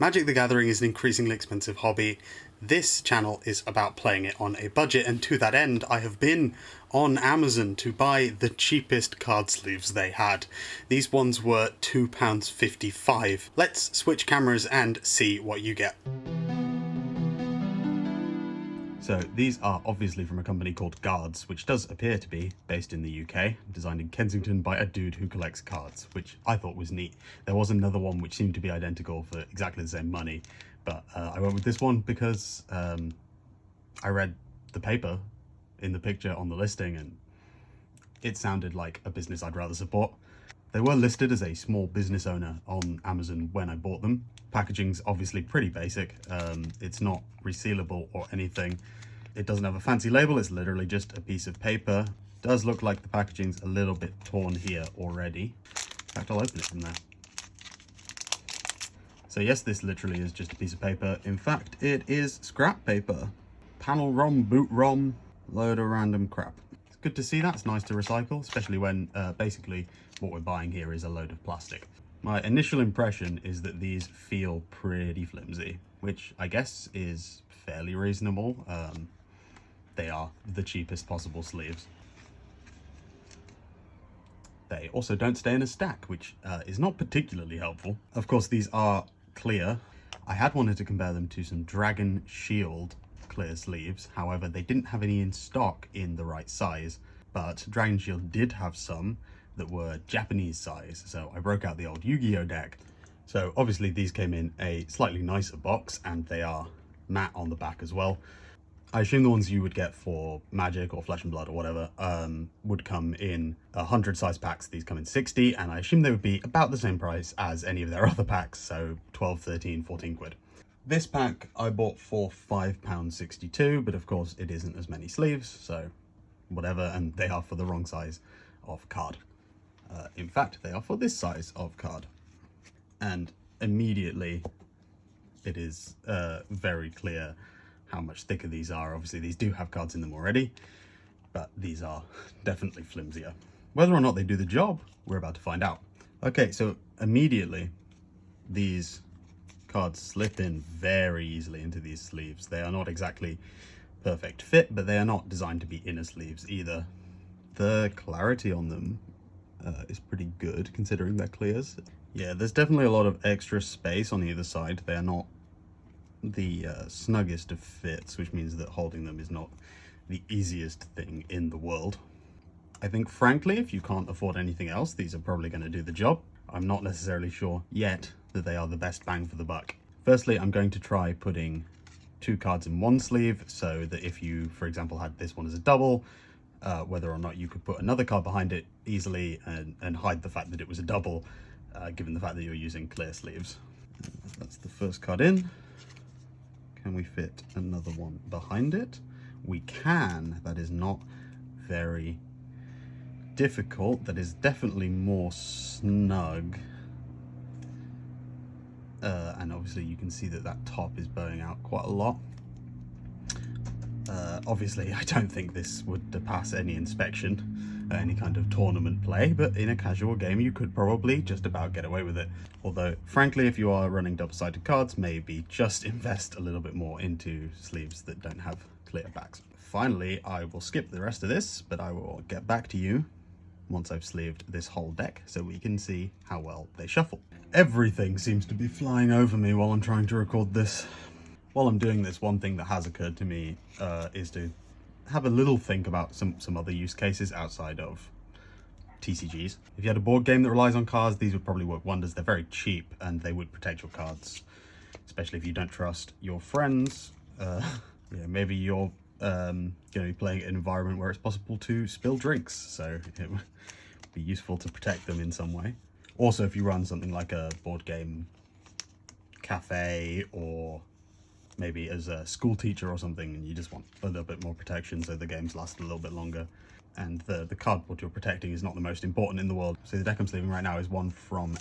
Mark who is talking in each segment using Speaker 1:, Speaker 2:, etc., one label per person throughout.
Speaker 1: Magic the Gathering is an increasingly expensive hobby. This channel is about playing it on a budget, and to that end I have been on Amazon to buy the cheapest card sleeves they had. These ones were £2.55. Let's switch cameras and see what you get. So these are obviously from a company called Guards, which does appear to be based in the UK, designed in Kensington by a dude who collects cards, which I thought was neat. There was another one which seemed to be identical for exactly the same money, but I went with this one because I read the paper in the picture on the listing and it sounded like a business I'd rather support. They were listed as a small business owner on Amazon when I bought them. Packaging's obviously pretty basic. It's not resealable or anything. It doesn't have a fancy label, it's literally just a piece of paper. Does look like the packaging's a little bit torn here already. In fact, I'll open it from there. So yes, this literally is just a piece of paper. In fact, it is scrap paper. Panel ROM, boot ROM, load of random crap. It's good to see that. It's nice to recycle, especially when basically what we're buying here is a load of plastic. My initial impression is that these feel pretty flimsy, which I guess is fairly reasonable. They are the cheapest possible sleeves. They also don't stay in a stack, which is not particularly helpful. Of course, these are clear. I had wanted to compare them to some Dragon Shield clear sleeves. However, they didn't have any in stock in the right size, but Dragon Shield did have some that were Japanese size, so I broke out the old Yu-Gi-Oh deck. So obviously these came in a slightly nicer box and they are matte on the back as well. I assume the ones you would get for Magic or Flesh and Blood or whatever would come in 100 size packs. These come in 60, and I assume they would be about the same price as any of their other packs, so 12, 13, 14 quid. This pack I bought for £5.62, but of course it isn't as many sleeves, so whatever, and they are for the wrong size of card. In fact, they are for this size of card. And immediately it is very clear how much thicker these are. Obviously these do have cards in them already, but these are definitely flimsier. Whether or not they do the job, we're about to find out. Okay, so immediately these cards slip in very easily into these sleeves. They are not exactly perfect fit, but they are not designed to be inner sleeves either. The clarity on them is pretty good considering they're clears. Yeah, there's definitely a lot of extra space on either side. They are not the snuggest of fits, which means that holding them is not the easiest thing in the world. I think frankly, if you can't afford anything else, these are probably going to do the job. I'm not necessarily sure yet that they are the best bang for the buck. Firstly, I'm going to try putting 2 cards in one sleeve so that if you, for example, had this one as a double, whether or not you could put another card behind it easily and hide the fact that it was a double, given the fact that you're using clear sleeves. That's the first card in. Can we fit another one behind it? We can. That is not very difficult. That is definitely more snug. And obviously you can see that that top is bowing out quite a lot. Obviously, I don't think this would pass any inspection, any kind of tournament play, but in a casual game you could probably just about get away with it. Although, frankly, if you are running double-sided cards, maybe just invest a little bit more into sleeves that don't have clear backs. Finally, I will skip the rest of this, but I will get back to you once I've sleeved this whole deck so we can see how well they shuffle. Everything seems to be flying over me while I'm trying to record this. While I'm doing this, one thing that has occurred to me is to have a little think about some other use cases outside of TCGs. If you had a board game that relies on cards, these would probably work wonders. They're very cheap and they would protect your cards, especially if you don't trust your friends. Yeah, maybe you're going to be playing in an environment where it's possible to spill drinks, so it would be useful to protect them in some way. Also, if you run something like a board game cafe, or maybe as a school teacher or something, and you just want a little bit more protection so the games last a little bit longer, and the cardboard you're protecting is not the most important in the world. So the deck I'm sleeving right now is one from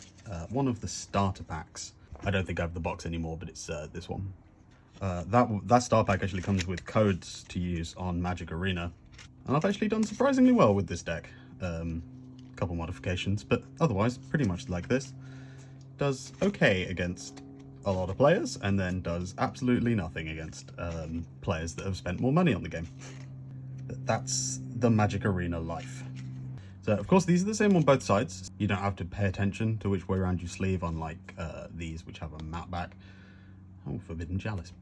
Speaker 1: one of the starter packs. I don't think I have the box anymore, but it's this one. That starter pack actually comes with codes to use on Magic Arena, and I've actually done surprisingly well with this deck. A couple modifications, but otherwise pretty much like this. Does okay against a lot of players and then does absolutely nothing against players that have spent more money on the game. But that's the Magic Arena life. So of course these are the same on both sides. You don't have to pay attention to which way around you sleeve, unlike these which have a matte back. Oh, Forbidden Chalice.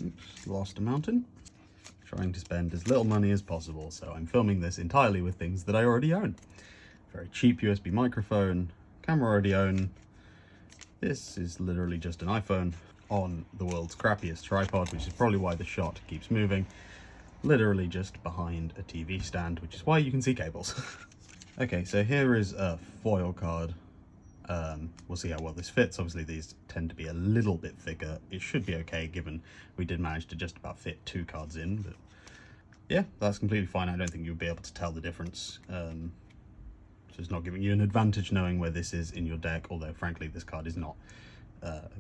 Speaker 1: Oops, lost a mountain. Trying to spend as little money as possible, so I'm filming this entirely with things that I already own. Very cheap USB microphone, camera already own. This is literally just an iPhone on the world's crappiest tripod, which is probably why the shot keeps moving. Literally just behind a TV stand, which is why you can see cables. Okay, so here is a foil card. We'll see how well this fits. Obviously these tend to be a little bit thicker. It should be okay given we did manage to just about fit 2 cards in, but yeah, that's completely fine. I don't think you'll be able to tell the difference. So it's not giving you an advantage knowing where this is in your deck, although frankly this card is not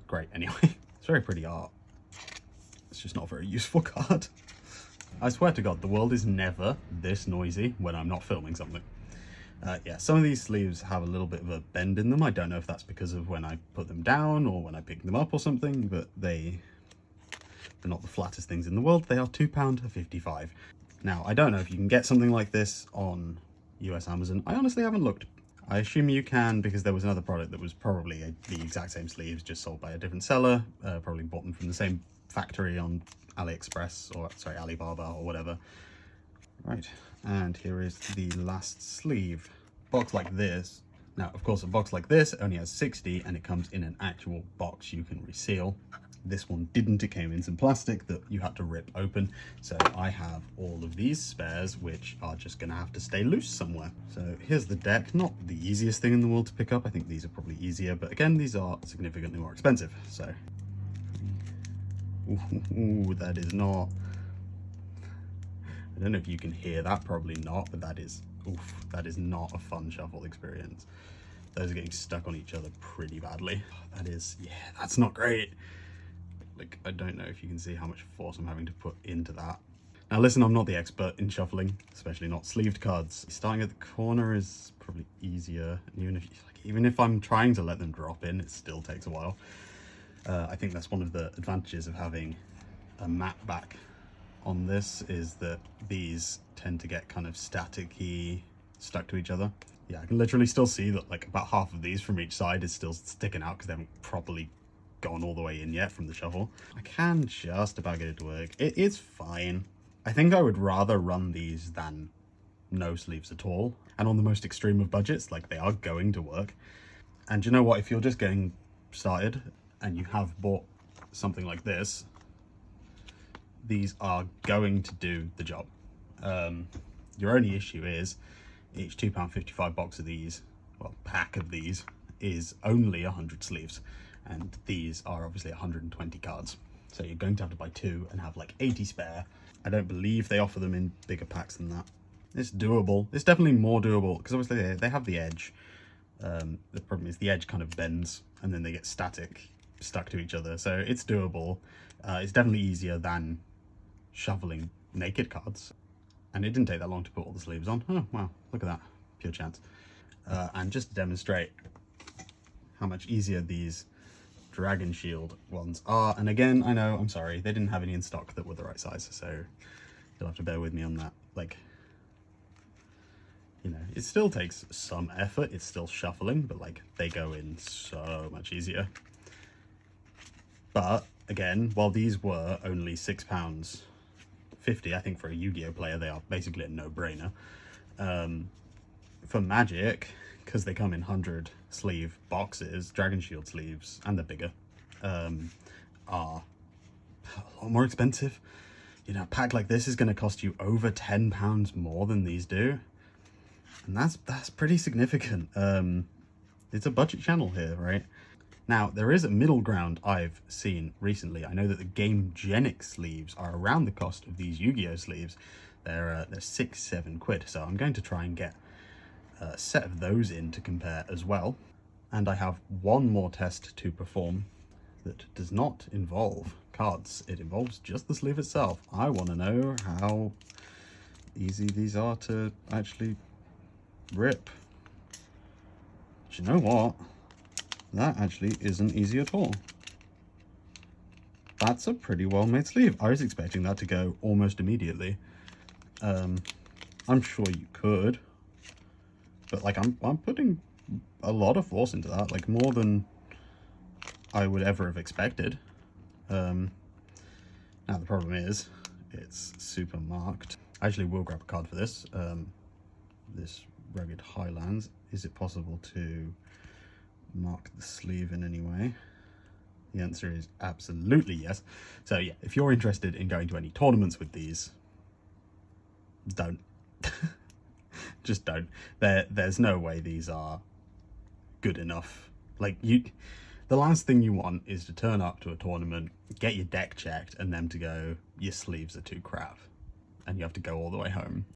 Speaker 1: great anyway. It's very pretty art. It's just not a very useful card. I swear to God, the world is never this noisy when I'm not filming something. Yeah, some of these sleeves have a little bit of a bend in them. I don't know if that's because of when I put them down or when I pick them up or something, but they're not the flattest things in the world. They are £2.55. Now, I don't know if you can get something like this on US Amazon. I honestly haven't looked. I assume you can because there was another product that was probably the exact same sleeves, just sold by a different seller. Probably bought them from the same factory on AliExpress, or sorry, Alibaba or whatever. Right, and here is the last sleeve. Box like this. Now, of course, a box like this only has 60 and it comes in an actual box you can reseal. This one didn't, it came in some plastic that you had to rip open. So I have all of these spares, which are just gonna have to stay loose somewhere. So here's the deck, not the easiest thing in the world to pick up. I think these are probably easier, but again, these are significantly more expensive. So, ooh, that is not, I don't know if you can hear that, probably not, but that is, oof, that is not a fun shuffle experience. Those are getting stuck on each other pretty badly. That is, yeah, that's not great. Like, I don't know if you can see how much force I'm having to put into that. Now listen, I'm not the expert in shuffling, especially not sleeved cards. Starting at the corner is probably easier. Even if I'm trying to let them drop in, it still takes a while. I think that's one of the advantages of having a matte back on this, is that these tend to get kind of static-y, stuck to each other. Yeah, I can literally still see that like about half of these from each side is still sticking out because they haven't properly gone all the way in yet from the shuffle. I can just about get it to work. It is fine. I think I would rather run these than no sleeves at all. And on the most extreme of budgets, like, they are going to work. And you know what? If you're just getting started and you have bought something like this, these are going to do the job. Your only issue is each £2.55 box of these, well, pack of these, is only 100 sleeves. And these are obviously 120 cards. So you're going to have to buy 2 and have like 80 spare. I don't believe they offer them in bigger packs than that. It's doable. It's definitely more doable because obviously they have the edge. The problem is the edge kind of bends and then they get static, stuck to each other. So it's doable. It's definitely easier than shuffling naked cards. And it didn't take that long to put all the sleeves on. Oh, wow, look at that. Pure chance. And just to demonstrate how much easier these Dragon Shield ones are, and again, I know, I'm sorry, they didn't have any in stock that were the right size, so you'll have to bear with me on that. Like, you know, it still takes some effort, it's still shuffling, but like, they go in so much easier. But again, while these were only £6.50, I think for a Yu-Gi-Oh player they are basically a no-brainer. For Magic, because they come in 100 sleeve boxes, Dragon Shield sleeves, and they're bigger, are a lot more expensive. You know, a pack like this is going to cost you over £10 more than these do, and that's pretty significant. It's a budget channel here, right? Now, there is a middle ground I've seen recently. I know that the Game Genic sleeves are around the cost of these Yu-Gi-Oh sleeves. They're £6-7, so I'm going to try and get a set of those in to compare as well. And I have one more test to perform that does not involve cards. It involves just the sleeve itself. I want to know how easy these are to actually rip. Do you know what? That actually isn't easy at all. That's a pretty well made sleeve. I was expecting that to go almost immediately. I'm sure you could, but like I'm putting a lot of force into that, like more than I would ever have expected. Now the problem is it's super marked. I actually will grab a card for this. This Rugged Highlands. Is it possible to mark the sleeve in any way? The answer is absolutely yes. So yeah, if you're interested in going to any tournaments with these, don't. Just don't. There's no way these are good enough. Like, the last thing you want is to turn up to a tournament, get your deck checked, and them to go, your sleeves are too crap, and you have to go all the way home.